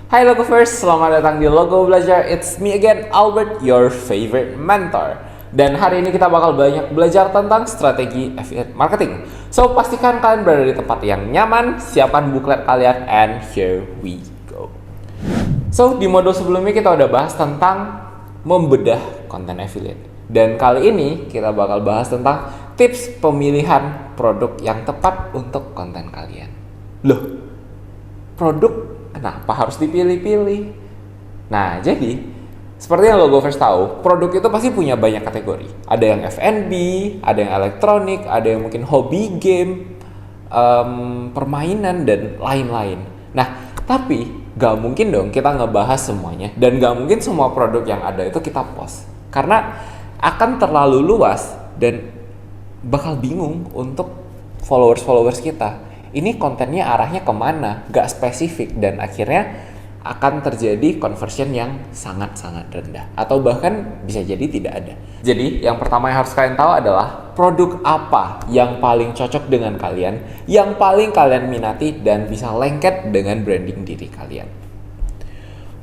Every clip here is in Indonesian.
Hai Logovers, selamat datang di Logo Belajar. It's me again, Albert, your favorite mentor. Dan hari ini kita bakal banyak belajar tentang strategi affiliate marketing. So, pastikan kalian berada di tempat yang nyaman, siapkan buklet kalian, and here we go. So, di modul sebelumnya kita udah bahas tentang membedah konten affiliate. Dan kali ini kita bakal bahas tentang tips pemilihan produk yang tepat untuk konten kalian. Loh, produk kenapa harus dipilih-pilih? Nah, jadi seperti yang Logovers tahu, produk itu pasti punya banyak kategori. Ada yang F&B, ada yang elektronik, ada yang mungkin hobi game, permainan, dan lain-lain. Nah, tapi gak mungkin dong kita ngebahas semuanya. Dan gak mungkin semua produk yang ada itu kita post. Karena akan terlalu luas dan bakal bingung untuk followers kita. Ini kontennya arahnya kemana, gak spesifik, dan akhirnya akan terjadi conversion yang sangat-sangat rendah atau bahkan bisa jadi tidak ada. Jadi yang pertama yang harus kalian tahu adalah produk apa yang paling cocok dengan kalian, yang paling kalian minati dan bisa lengket dengan branding diri kalian.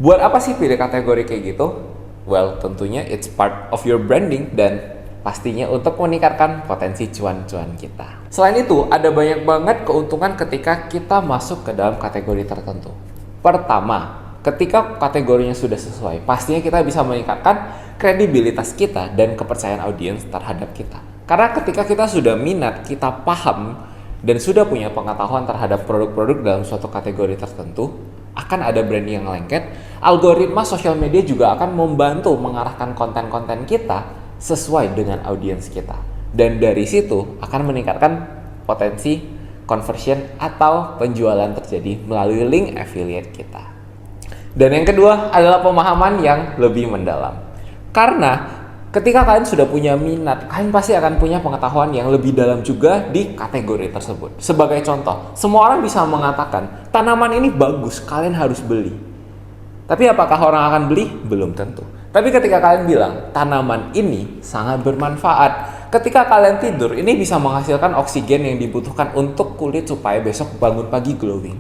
Buat apa sih pilih kategori kayak gitu? Well, tentunya it's part of your branding dan pastinya untuk meningkatkan potensi cuan-cuan kita. Selain itu, ada banyak banget keuntungan ketika kita masuk ke dalam kategori tertentu. Pertama, ketika kategorinya sudah sesuai, pastinya kita bisa meningkatkan kredibilitas kita dan kepercayaan audiens terhadap kita. Karena ketika kita sudah minat, kita paham, dan sudah punya pengetahuan terhadap produk-produk dalam suatu kategori tertentu, akan ada branding yang lengket, algoritma sosial media juga akan membantu mengarahkan konten-konten kita sesuai dengan audiens kita. Dan dari situ akan meningkatkan potensi conversion atau penjualan terjadi melalui link affiliate kita. Dan yang kedua adalah pemahaman yang lebih mendalam. Karena ketika kalian sudah punya minat, kalian pasti akan punya pengetahuan yang lebih dalam juga di kategori tersebut. Sebagai contoh, semua orang bisa mengatakan tanaman ini bagus, kalian harus beli. Tapi apakah orang akan beli? Belum tentu. Tapi ketika kalian bilang, tanaman ini sangat bermanfaat. Ketika kalian tidur, ini bisa menghasilkan oksigen yang dibutuhkan untuk kulit supaya besok bangun pagi glowing.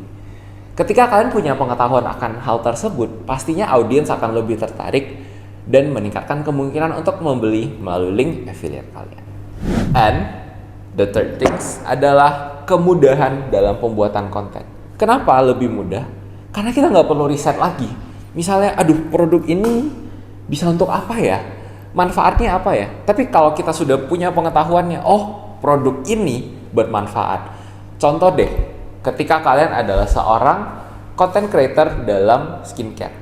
Ketika kalian punya pengetahuan akan hal tersebut, pastinya audiens akan lebih tertarik dan meningkatkan kemungkinan untuk membeli melalui link affiliate kalian. And the third things adalah kemudahan dalam pembuatan konten. Kenapa lebih mudah? Karena kita nggak perlu riset lagi. Misalnya, produk ini bisa untuk apa ya? Manfaatnya apa ya? Tapi kalau kita sudah punya pengetahuannya, produk ini bermanfaat. Contoh deh, ketika kalian adalah seorang content creator dalam skincare.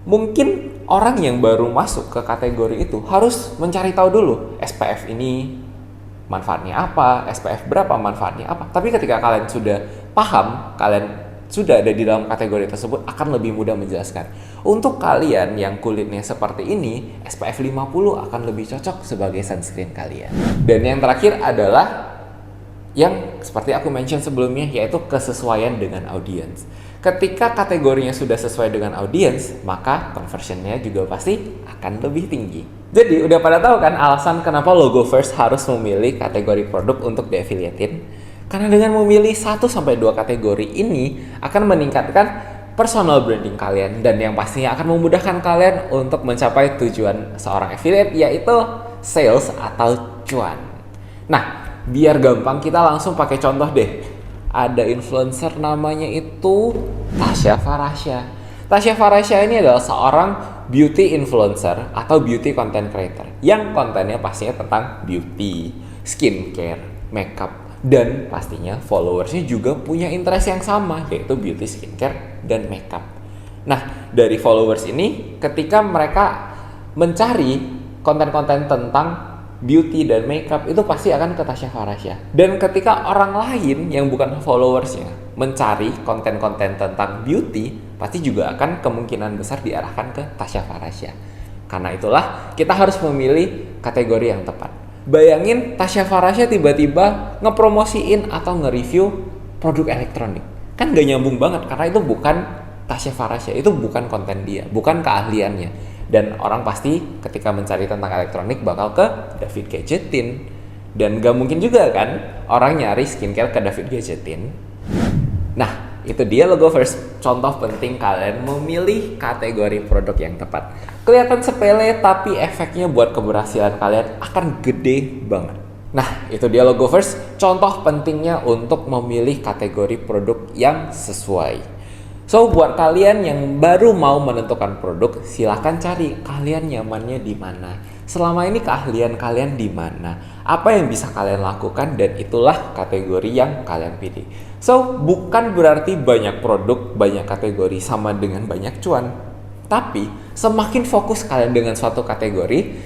Mungkin orang yang baru masuk ke kategori itu harus mencari tahu dulu SPF ini manfaatnya apa, SPF berapa manfaatnya apa. Tapi ketika kalian sudah paham, kalian sudah ada di dalam kategori tersebut, akan lebih mudah menjelaskan. Untuk kalian yang kulitnya seperti ini, SPF 50 akan lebih cocok sebagai sunscreen kalian. Dan yang terakhir adalah yang seperti aku mention sebelumnya, yaitu kesesuaian dengan audiens. Ketika kategorinya sudah sesuai dengan audiens, maka conversionnya juga pasti akan lebih tinggi. Jadi udah pada tahu kan alasan kenapa Logovers harus memilih kategori produk untuk di-affiliate-in? Karena dengan memilih 1-2 kategori ini akan meningkatkan personal branding kalian dan yang pastinya akan memudahkan kalian untuk mencapai tujuan seorang affiliate, yaitu sales atau cuan. Nah, biar gampang kita langsung pakai contoh deh. Ada influencer namanya itu Tasya Farahsya. Tasya Farahsya ini adalah seorang beauty influencer atau beauty content creator yang kontennya pastinya tentang beauty, skincare, makeup. Dan pastinya followersnya juga punya interest yang sama, yaitu beauty, skincare, dan makeup. Nah, dari followers ini, ketika mereka mencari konten-konten tentang beauty dan makeup, itu pasti akan ke Tasya Farahsya. Dan ketika orang lain yang bukan followersnya mencari konten-konten tentang beauty, pasti juga akan kemungkinan besar diarahkan ke Tasya Farahsya. Karena itulah kita harus memilih kategori yang tepat. Bayangin Tasya Farahsya tiba-tiba ngepromosiin atau nge-review produk elektronik. Kan gak nyambung banget karena itu bukan Tasya Farahsya, itu bukan konten dia, bukan keahliannya. Dan orang pasti ketika mencari tentang elektronik bakal ke David Gadgetin. Dan gak mungkin juga kan orang nyari skincare ke David Gadgetin. Nah, itu dia logo first. Contoh penting kalian memilih kategori produk yang tepat. Kelihatan sepele, tapi efeknya buat keberhasilan kalian akan gede banget. Nah, itu dia logo first. Contoh pentingnya untuk memilih kategori produk yang sesuai. So, buat kalian yang baru mau menentukan produk, silahkan cari kalian nyamannya di mana. Selama ini keahlian kalian di mana? Apa yang bisa kalian lakukan, dan itulah kategori yang kalian pilih. So, bukan berarti banyak produk, banyak kategori sama dengan banyak cuan. Tapi, semakin fokus kalian dengan suatu kategori,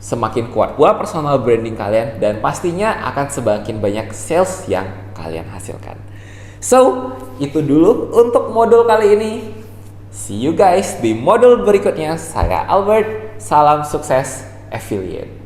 semakin kuat pula personal branding kalian, dan pastinya akan semakin banyak sales yang kalian hasilkan. So, itu dulu untuk modul kali ini. See you guys di modul berikutnya. Saya Albert, salam sukses affiliate.